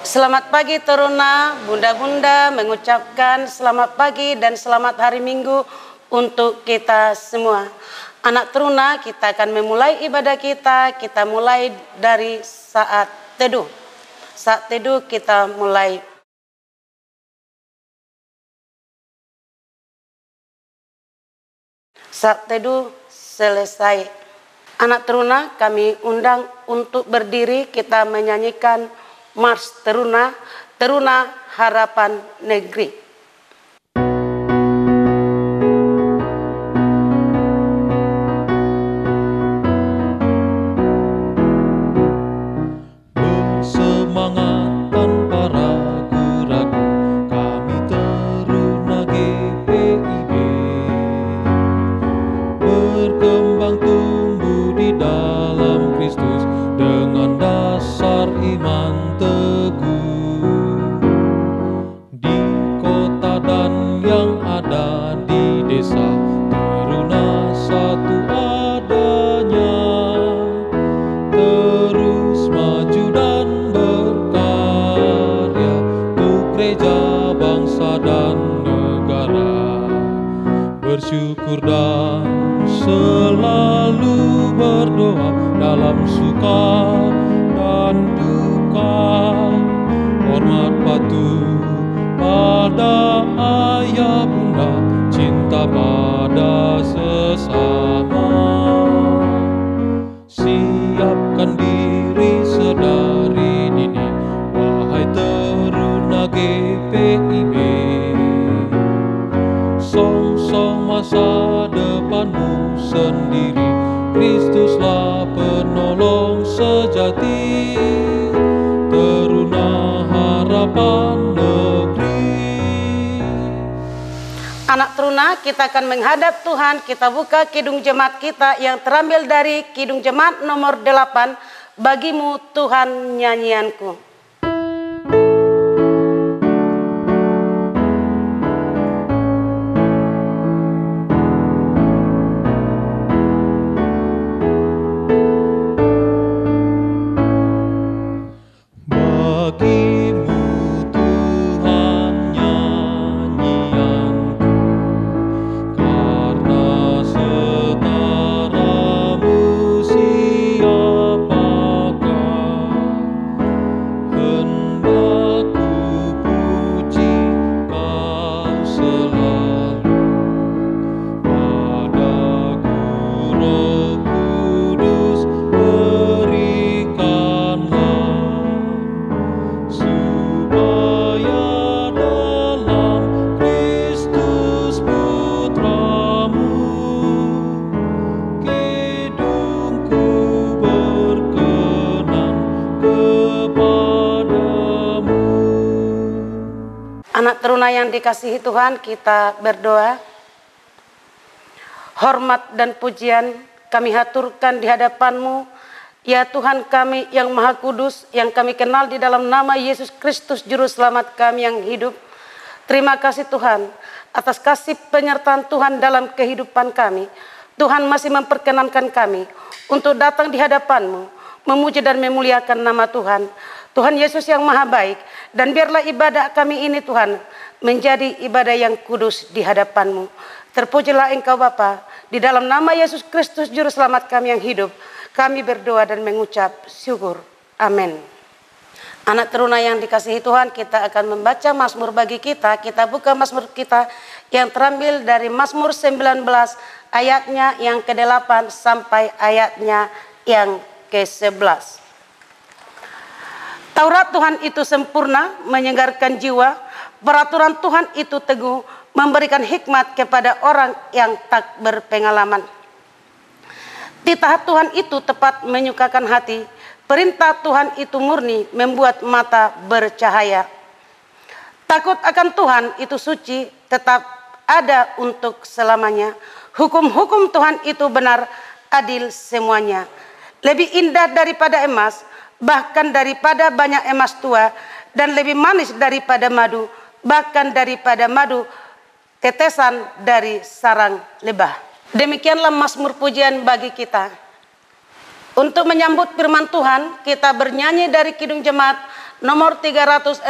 Selamat pagi Teruna, bunda-bunda mengucapkan selamat pagi dan selamat hari Minggu untuk kita semua. Anak Teruna, kita akan memulai ibadah kita. Kita mulai dari saat teduh. Saat teduh kita mulai. Saat teduh selesai. Anak Teruna, kami undang untuk berdiri. Kita menyanyikan Mars Teruna, Teruna Harapan Negeri. Bersemangat tanpa ragu-ragu, kami Teruna GPIB. Berkembang tumbuh di dalam Kristus dengan dasar iman teguh. Di kota dan yang ada di desa, Teruna satu adanya. Terus maju dan berkarya untuk gereja, bangsa dan negara. Bersyukur dan selalu berdoa dalam suka dan duka. Hormat patuh pada ayah bunda, cinta pada sesama. Siapkan diri sedari dini, wahai Teruna GPIB. Song-song masa depanmu sendiri, Kristuslah penolong sejati. Teruna Harapan Negeri. Anak Teruna, kita akan menghadap Tuhan. Kita buka kidung jemaat kita yang terambil dari kidung jemaat nomor 8. Bagimu Tuhan nyanyianku. Bagimu Tuhan nyanyianku, karena setaramu siapakah. Hendak ku puji kau selalu, padaku Roh Kudus berikanlah, supaya dalam Kristus Putramu kidungku berkenan kepadamu. Anak Teruna yang dikasihi Tuhan, kita berdoa. Hormat dan pujian kami haturkan di hadapan-Mu, ya Tuhan kami yang Maha Kudus, yang kami kenal di dalam nama Yesus Kristus Juru Selamat kami yang hidup. Terima kasih Tuhan atas kasih penyertaan Tuhan dalam kehidupan kami. Tuhan masih memperkenankan kami untuk datang di hadapan-Mu, memuji dan memuliakan nama Tuhan. Tuhan Yesus yang Maha Baik, dan biarlah ibadah kami ini Tuhan menjadi ibadah yang kudus di hadapan-Mu. Terpujilah Engkau Bapa, di dalam nama Yesus Kristus Juru Selamat kami yang hidup. Kami berdoa dan mengucap syukur. Amin. Anak Teruna yang dikasihi Tuhan, kita akan membaca Mazmur bagi kita. Kita buka Mazmur kita yang terambil dari Mazmur 19 ayatnya yang ke-8 sampai ayatnya yang ke-11. Taurat Tuhan itu sempurna, menyegarkan jiwa. Peraturan Tuhan itu teguh, memberikan hikmat kepada orang yang tak berpengalaman. Titah Tuhan itu tepat, menyukakan hati. Perintah Tuhan itu murni, membuat mata bercahaya. Takut akan Tuhan itu suci, tetap ada untuk selamanya. Hukum-hukum Tuhan itu benar, adil semuanya. Lebih indah daripada emas, bahkan daripada banyak emas tua, dan lebih manis daripada madu, bahkan daripada madu tetesan dari sarang lebah. Demikianlah Mazmur pujian bagi kita. Untuk menyambut firman Tuhan, kita bernyanyi dari Kidung Jemaat nomor 360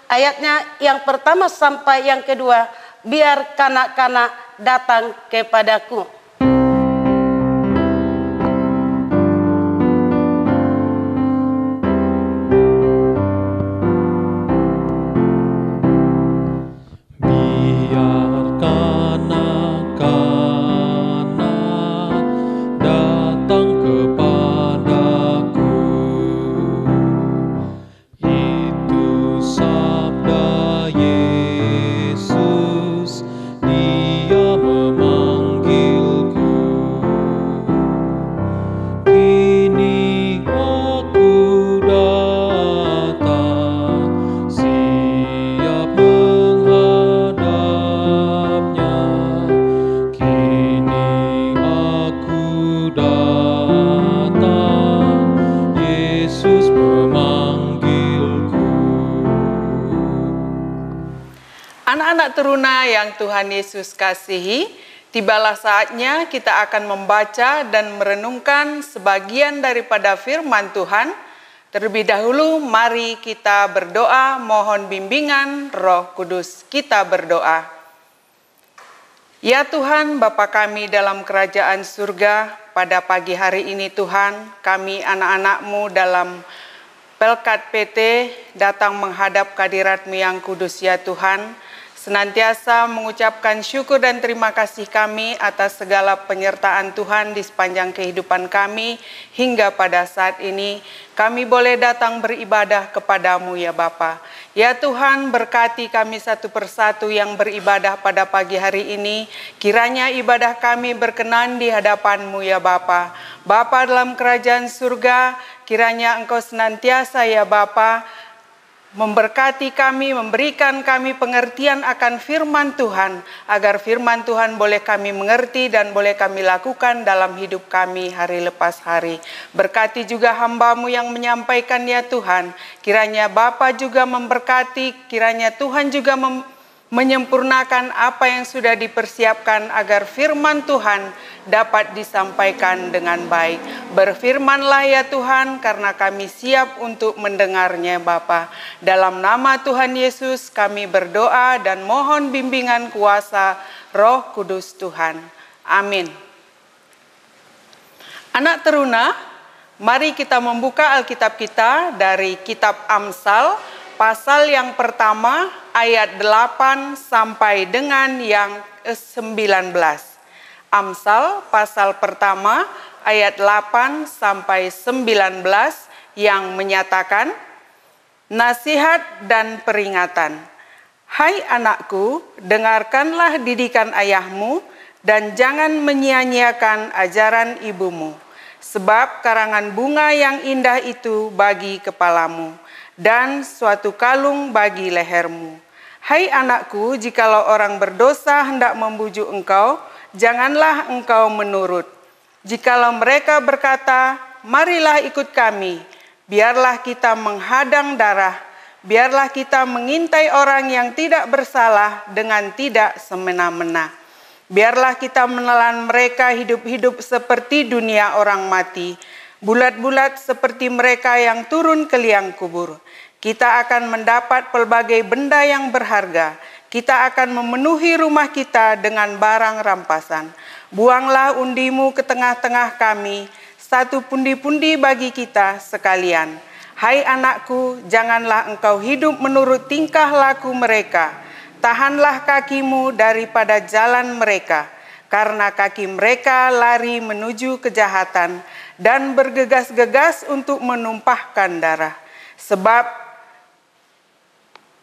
ayatnya yang pertama sampai yang kedua. Biar kanak-kanak datang kepadaku. Anak-anak teruna yang Tuhan Yesus kasihi, tibalah saatnya kita akan membaca dan merenungkan sebagian daripada firman Tuhan. Terlebih dahulu mari kita berdoa mohon bimbingan Roh Kudus. Kita berdoa. Ya Tuhan, Bapa kami dalam kerajaan surga, pada pagi hari ini Tuhan, kami anak-anak-Mu dalam Pelkat PT datang menghadap kehadirat-Mu yang kudus ya Tuhan. Senantiasa mengucapkan syukur dan terima kasih kami atas segala penyertaan Tuhan di sepanjang kehidupan kami hingga pada saat ini. Kami boleh datang beribadah kepadamu ya Bapa. Ya Tuhan, berkati kami satu persatu yang beribadah pada pagi hari ini. Kiranya ibadah kami berkenan di hadapan-Mu ya Bapa. Bapa dalam kerajaan surga, kiranya Engkau senantiasa ya Bapa memberkati kami, memberikan kami pengertian akan firman Tuhan, agar firman Tuhan boleh kami mengerti dan boleh kami lakukan dalam hidup kami hari lepas hari. Berkati juga hamba-Mu yang menyampaikan ya Tuhan, kiranya Bapa juga memberkati, kiranya Tuhan juga menyempurnakan apa yang sudah dipersiapkan agar firman Tuhan dapat disampaikan dengan baik. Berfirmanlah ya Tuhan, karena kami siap untuk mendengarnya Bapa. Dalam nama Tuhan Yesus kami berdoa dan mohon bimbingan kuasa Roh Kudus Tuhan. Amin. Anak teruna, mari kita membuka Alkitab kita dari kitab Amsal, pasal yang pertama ayat 8 sampai dengan yang ke-19. Amsal pasal pertama ayat 8 sampai 19 yang menyatakan, nasihat dan peringatan. Hai anakku, dengarkanlah didikan ayahmu dan jangan menyia-nyiakan ajaran ibumu. Sebab karangan bunga yang indah itu bagi kepalamu dan suatu kalung bagi lehermu. Hai anakku, jikalau orang berdosa hendak membujuk engkau, janganlah engkau menurut. Jikalau mereka berkata, marilah ikut kami, biarlah kita menghadang darah, biarlah kita mengintai orang yang tidak bersalah dengan tidak semena-mena. Biarlah kita menelan mereka hidup-hidup seperti dunia orang mati, bulat-bulat seperti mereka yang turun ke liang kubur. Kita akan mendapat pelbagai benda yang berharga. Kita akan memenuhi rumah kita dengan barang rampasan. Buanglah undimu ke tengah-tengah kami, satu pundi-pundi bagi kita sekalian. Hai anakku, janganlah engkau hidup menurut tingkah laku mereka. Tahanlah kakimu daripada jalan mereka, karena kaki mereka lari menuju kejahatan dan bergegas-gegas untuk menumpahkan darah. Sebab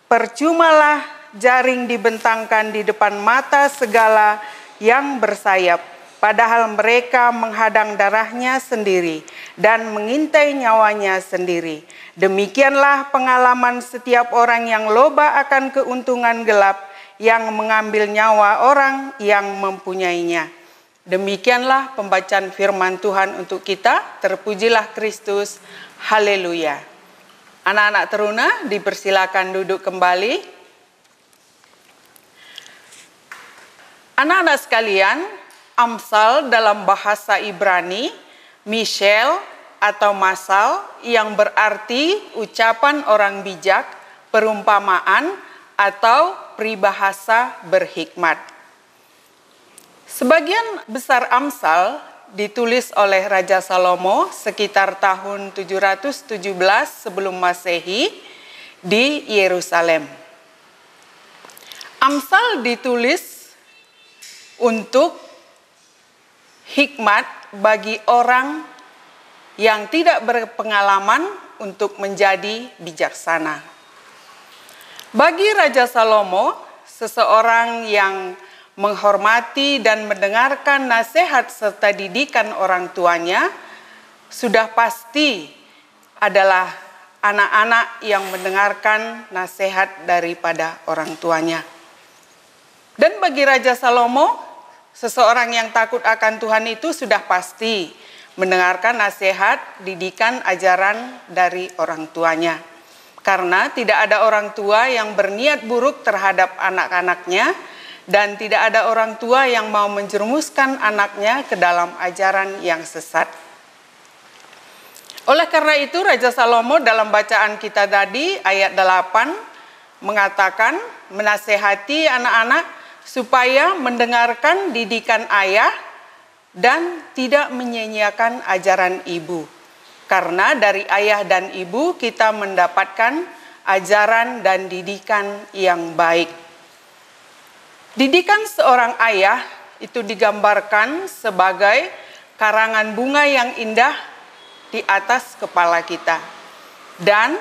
percumalah jaring dibentangkan di depan mata segala yang bersayap, padahal mereka menghadang darahnya sendiri dan mengintai nyawanya sendiri. Demikianlah pengalaman setiap orang yang loba akan keuntungan gelap, yang mengambil nyawa orang yang mempunyainya. Demikianlah pembacaan firman Tuhan untuk kita. Terpujilah Kristus. Haleluya. Anak-anak teruna dipersilakan duduk kembali. Anak-anak sekalian, Amsal dalam bahasa Ibrani, Mishel, atau masal yang berarti ucapan orang bijak, perumpamaan, atau peribahasa berhikmat. Sebagian besar Amsal ditulis oleh Raja Salomo sekitar tahun 717 sebelum Masehi di Yerusalem. Amsal ditulis untuk hikmat bagi orang yang tidak berpengalaman untuk menjadi bijaksana. Bagi Raja Salomo, seseorang yang menghormati dan mendengarkan nasihat serta didikan orang tuanya sudah pasti adalah anak-anak yang mendengarkan nasihat daripada orang tuanya. Dan bagi Raja Salomo, seseorang yang takut akan Tuhan itu sudah pasti mendengarkan nasihat, didikan, ajaran dari orang tuanya. Karena tidak ada orang tua yang berniat buruk terhadap anak-anaknya, dan tidak ada orang tua yang mau menjerumuskan anaknya ke dalam ajaran yang sesat. Oleh karena itu, Raja Salomo dalam bacaan kita tadi, ayat 8, mengatakan, menasehati anak-anak supaya mendengarkan didikan ayah dan tidak menyia-nyiakan ajaran ibu. Karena dari ayah dan ibu kita mendapatkan ajaran dan didikan yang baik. Didikan seorang ayah itu digambarkan sebagai karangan bunga yang indah di atas kepala kita. Dan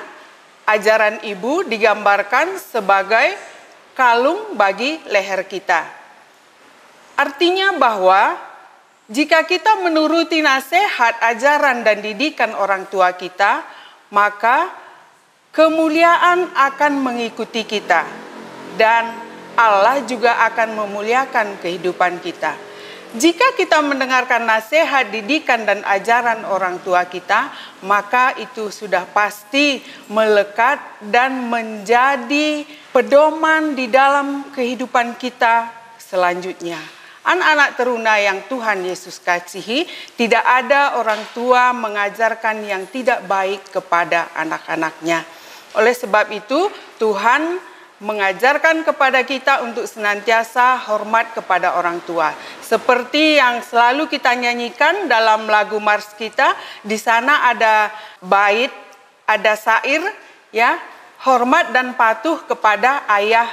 ajaran ibu digambarkan sebagai kalung bagi leher kita. Artinya bahwa jika kita menuruti nasihat, ajaran, dan didikan orang tua kita, maka kemuliaan akan mengikuti kita. Dan Allah juga akan memuliakan kehidupan kita. Jika kita mendengarkan nasihat, didikan, dan ajaran orang tua kita, maka itu sudah pasti melekat dan menjadi pedoman di dalam kehidupan kita selanjutnya. Anak-anak teruna yang Tuhan Yesus kasihi, tidak ada orang tua mengajarkan yang tidak baik kepada anak-anaknya. Oleh sebab itu, Tuhan mengajarkan kepada kita untuk senantiasa hormat kepada orang tua. Seperti yang selalu kita nyanyikan dalam lagu mars kita, di sana ada bait, ada syair, ya, hormat dan patuh kepada ayah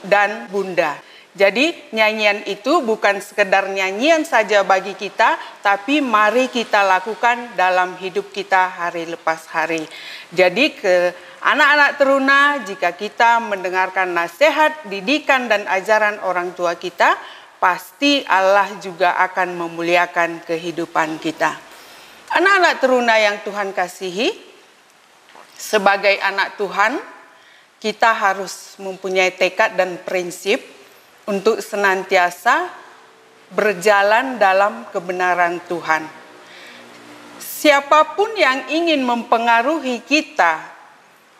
dan bunda. Jadi nyanyian itu bukan sekedar nyanyian saja bagi kita, tapi mari kita lakukan dalam hidup kita hari lepas hari. Jadi anak-anak teruna, jika kita mendengarkan nasihat, didikan, dan ajaran orang tua kita, pasti Allah juga akan memuliakan kehidupan kita. Anak-anak teruna yang Tuhan kasihi, sebagai anak Tuhan, kita harus mempunyai tekad dan prinsip untuk senantiasa berjalan dalam kebenaran Tuhan. Siapapun yang ingin mempengaruhi kita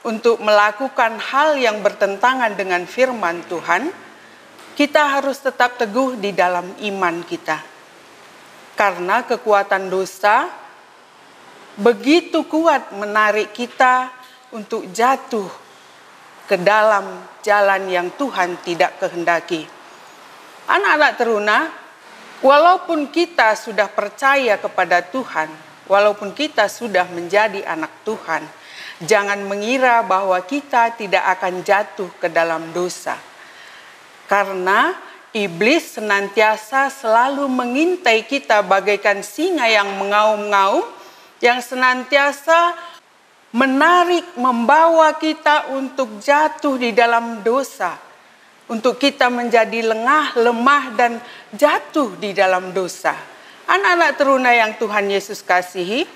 untuk melakukan hal yang bertentangan dengan firman Tuhan, kita harus tetap teguh di dalam iman kita. Karena kekuatan dosa begitu kuat menarik kita untuk jatuh ke dalam jalan yang Tuhan tidak kehendaki. Anak-anak teruna, walaupun kita sudah percaya kepada Tuhan, walaupun kita sudah menjadi anak Tuhan, jangan mengira bahwa kita tidak akan jatuh ke dalam dosa. Karena iblis senantiasa selalu mengintai kita bagaikan singa yang mengaum-ngaum, yang senantiasa menarik, membawa kita untuk jatuh di dalam dosa. Untuk kita menjadi lengah, lemah, dan jatuh di dalam dosa. Anak-anak teruna yang Tuhan Yesus kasihi,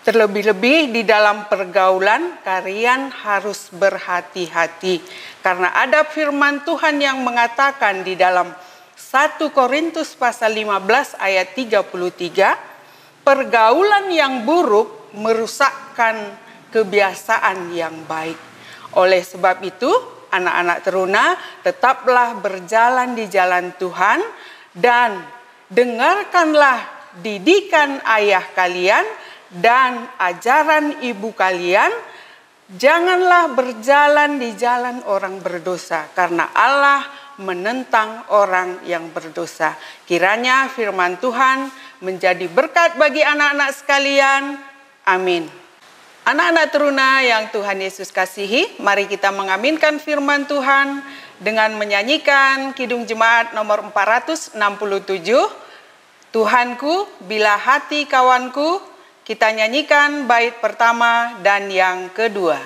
terlebih-lebih di dalam pergaulan, kalian harus berhati-hati. Karena ada firman Tuhan yang mengatakan di dalam 1 Korintus pasal 15 ayat 33, pergaulan yang buruk merusakkan kebiasaan yang baik. Oleh sebab itu, anak-anak teruna, tetaplah berjalan di jalan Tuhan dan dengarkanlah didikan ayah kalian dan ajaran ibu kalian, janganlah berjalan di jalan orang berdosa, karena Allah menentang orang yang berdosa. Kiranya firman Tuhan menjadi berkat bagi anak-anak sekalian. Amin. Anak-anak teruna yang Tuhan Yesus kasihi, mari kita mengaminkan firman Tuhan dengan menyanyikan Kidung Jemaat nomor 467. Tuhanku, bila hati kawanku. Kita nyanyikan bait pertama dan yang kedua.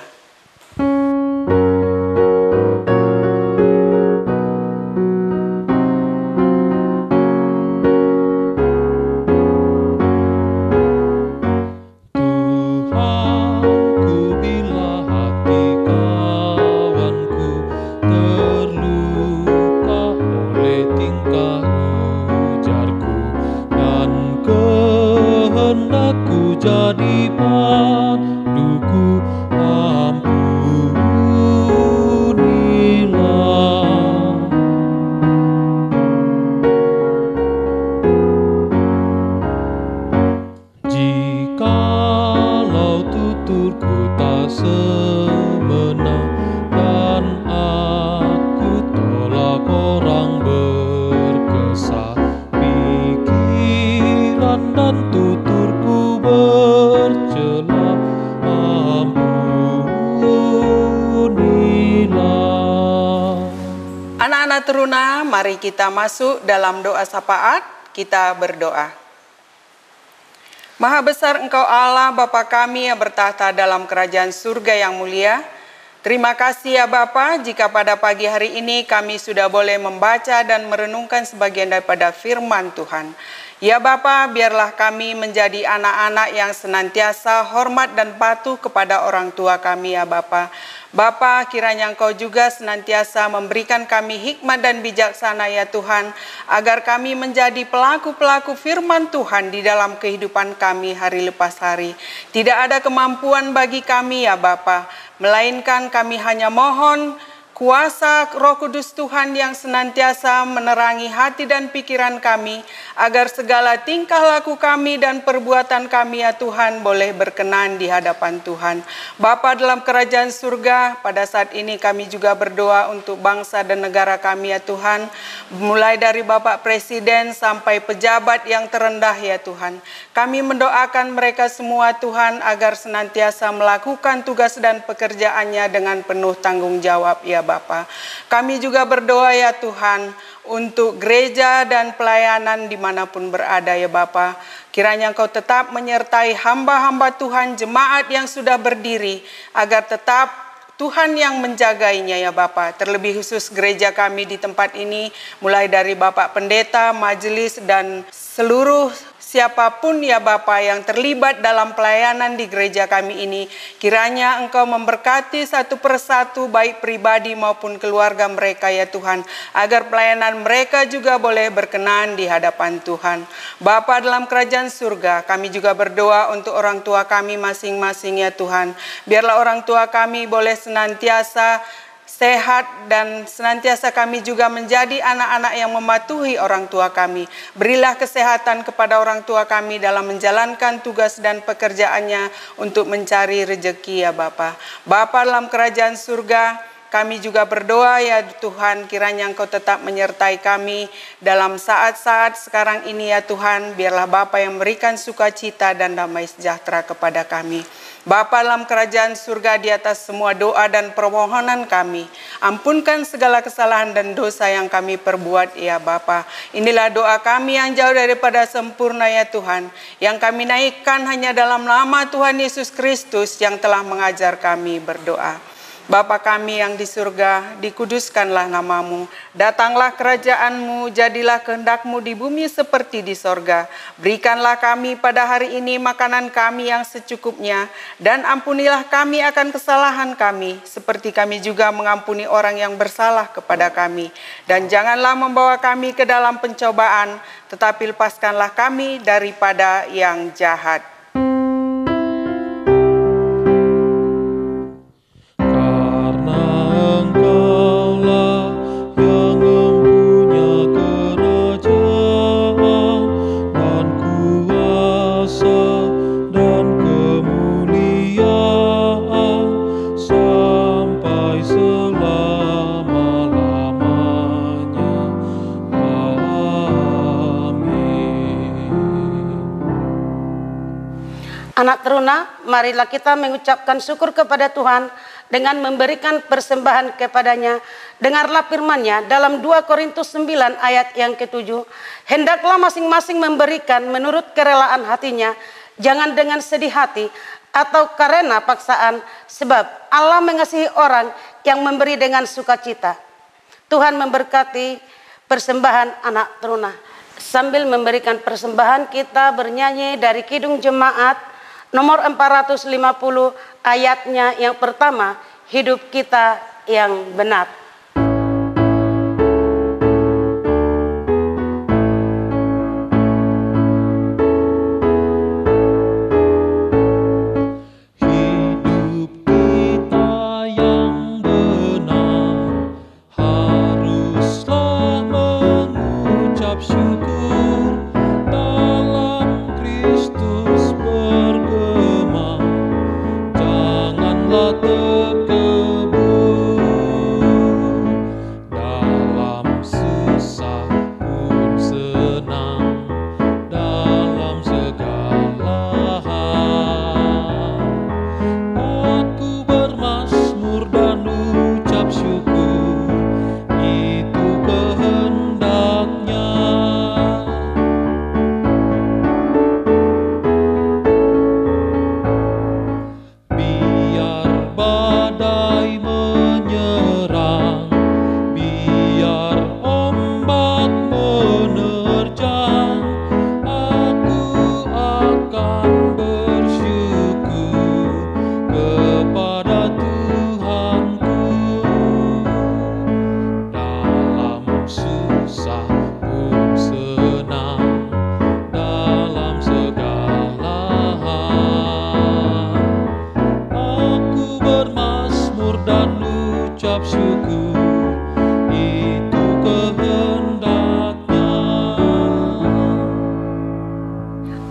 Jadi paduku, ampunilah. Jikalau tuturku tak semena dan aku tolak orang berkesah, pikiran dan tuturku bercela, ampunilah. Anak-anak teruna, mari kita masuk dalam doa syafaat. Kita berdoa. Maha besar Engkau Allah, Bapa kami yang bertahta dalam kerajaan surga yang mulia. Terima kasih ya Bapa, jika pada pagi hari ini kami sudah boleh membaca dan merenungkan sebagian daripada firman Tuhan. Ya Bapa, biarlah kami menjadi anak-anak yang senantiasa hormat dan patuh kepada orang tua kami ya Bapa. Bapa, kiranya Engkau juga senantiasa memberikan kami hikmat dan bijaksana ya Tuhan, agar kami menjadi pelaku-pelaku firman Tuhan di dalam kehidupan kami hari lepas hari. Tidak ada kemampuan bagi kami ya Bapa, melainkan kami hanya mohon kuasa Roh Kudus Tuhan yang senantiasa menerangi hati dan pikiran kami, agar segala tingkah laku kami dan perbuatan kami ya Tuhan boleh berkenan di hadapan Tuhan. Bapa dalam kerajaan surga, pada saat ini kami juga berdoa untuk bangsa dan negara kami ya Tuhan, mulai dari Bapak Presiden sampai pejabat yang terendah ya Tuhan. Kami mendoakan mereka semua Tuhan, agar senantiasa melakukan tugas dan pekerjaannya dengan penuh tanggung jawab ya Bapa. Kami juga berdoa ya Tuhan untuk gereja dan pelayanan dimanapun berada ya Bapa. Kiranya Engkau tetap menyertai hamba-hamba Tuhan, jemaat yang sudah berdiri, agar tetap Tuhan yang menjagainya ya Bapa. Terlebih khusus gereja kami di tempat ini, mulai dari Bapak Pendeta, majelis, dan seluruh siapapun ya Bapa yang terlibat dalam pelayanan di gereja kami ini, kiranya Engkau memberkati satu persatu baik pribadi maupun keluarga mereka ya Tuhan, agar pelayanan mereka juga boleh berkenan di hadapan Tuhan. Bapa dalam kerajaan surga, kami juga berdoa untuk orang tua kami masing-masing ya Tuhan. Biarlah orang tua kami boleh senantiasa sehat dan senantiasa kami juga menjadi anak-anak yang mematuhi orang tua kami. Berilah kesehatan kepada orang tua kami dalam menjalankan tugas dan pekerjaannya untuk mencari rezeki ya Bapa. Bapa dalam kerajaan surga, kami juga berdoa ya Tuhan, kiranya Engkau tetap menyertai kami dalam saat-saat sekarang ini ya Tuhan. Biarlah Bapa yang memberikan sukacita dan damai sejahtera kepada kami. Bapa dalam kerajaan surga, di atas semua doa dan permohonan kami, ampunkan segala kesalahan dan dosa yang kami perbuat ya Bapa. Inilah doa kami yang jauh daripada sempurna ya Tuhan, yang kami naikkan hanya dalam nama Tuhan Yesus Kristus yang telah mengajar kami berdoa. Bapa kami yang di surga, dikuduskanlah namamu. Datanglah kerajaan-Mu, jadilah kehendak-Mu di bumi seperti di sorga. Berikanlah kami pada hari ini makanan kami yang secukupnya, dan ampunilah kami akan kesalahan kami, seperti kami juga mengampuni orang yang bersalah kepada kami. Dan janganlah membawa kami ke dalam pencobaan, tetapi lepaskanlah kami daripada yang jahat. Dan Anak teruna, marilah kita mengucapkan syukur kepada Tuhan dengan memberikan persembahan kepadanya. Dengarlah firman-Nya dalam 2 Korintus 9 ayat yang ke-7. Hendaklah masing-masing memberikan menurut kerelaan hatinya, jangan dengan sedih hati atau karena paksaan, sebab Allah mengasihi orang yang memberi dengan sukacita. Tuhan memberkati persembahan anak teruna. Sambil memberikan persembahan, kita bernyanyi dari Kidung Jemaat nomor 450 ayatnya yang pertama, hidup kita yang benar.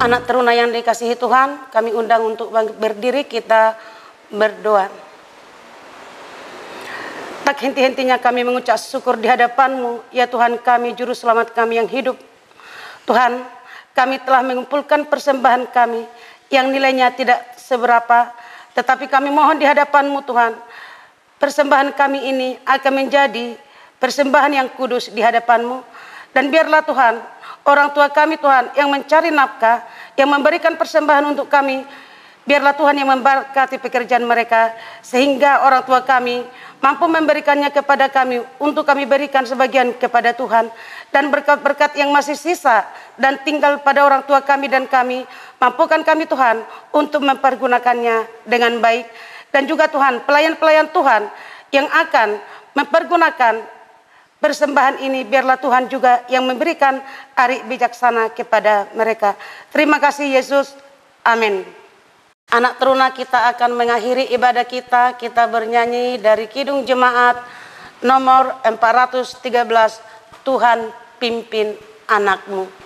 Anak teruna yang dikasihi Tuhan, kami undang untuk berdiri, kita berdoa. Tak henti-hentinya kami mengucap syukur di hadapan-Mu, ya Tuhan kami, Juru Selamat kami yang hidup. Tuhan, kami telah mengumpulkan persembahan kami yang nilainya tidak seberapa, tetapi kami mohon di hadapan-Mu Tuhan, persembahan kami ini akan menjadi persembahan yang kudus di hadapan-Mu. Dan biarlah Tuhan, orang tua kami Tuhan yang mencari nafkah, yang memberikan persembahan untuk kami, biarlah Tuhan yang memberkati pekerjaan mereka, sehingga orang tua kami mampu memberikannya kepada kami, untuk kami berikan sebagian kepada Tuhan. Dan berkat-berkat yang masih sisa dan tinggal pada orang tua kami dan kami, mampukan kami Tuhan untuk mempergunakannya dengan baik. Dan juga Tuhan, pelayan-pelayan Tuhan yang akan mempergunakan persembahan ini, biarlah Tuhan juga yang memberikan ari bijaksana kepada mereka. Terima kasih Yesus. Amin. Anak teruna, kita akan mengakhiri ibadah kita. Kita bernyanyi dari Kidung Jemaat nomor 413, Tuhan pimpin anakmu.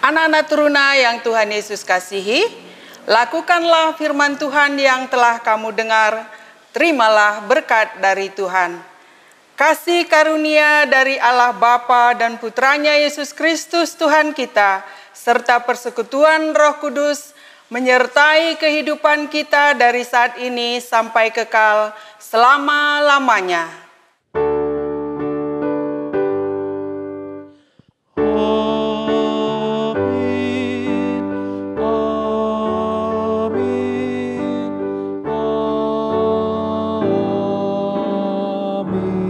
Anak-anak teruna yang Tuhan Yesus kasihi, lakukanlah firman Tuhan yang telah kamu dengar, terimalah berkat dari Tuhan. Kasih karunia dari Allah Bapa dan Putranya Yesus Kristus Tuhan kita, serta persekutuan Roh Kudus, menyertai kehidupan kita dari saat ini sampai kekal selama-lamanya. Amin.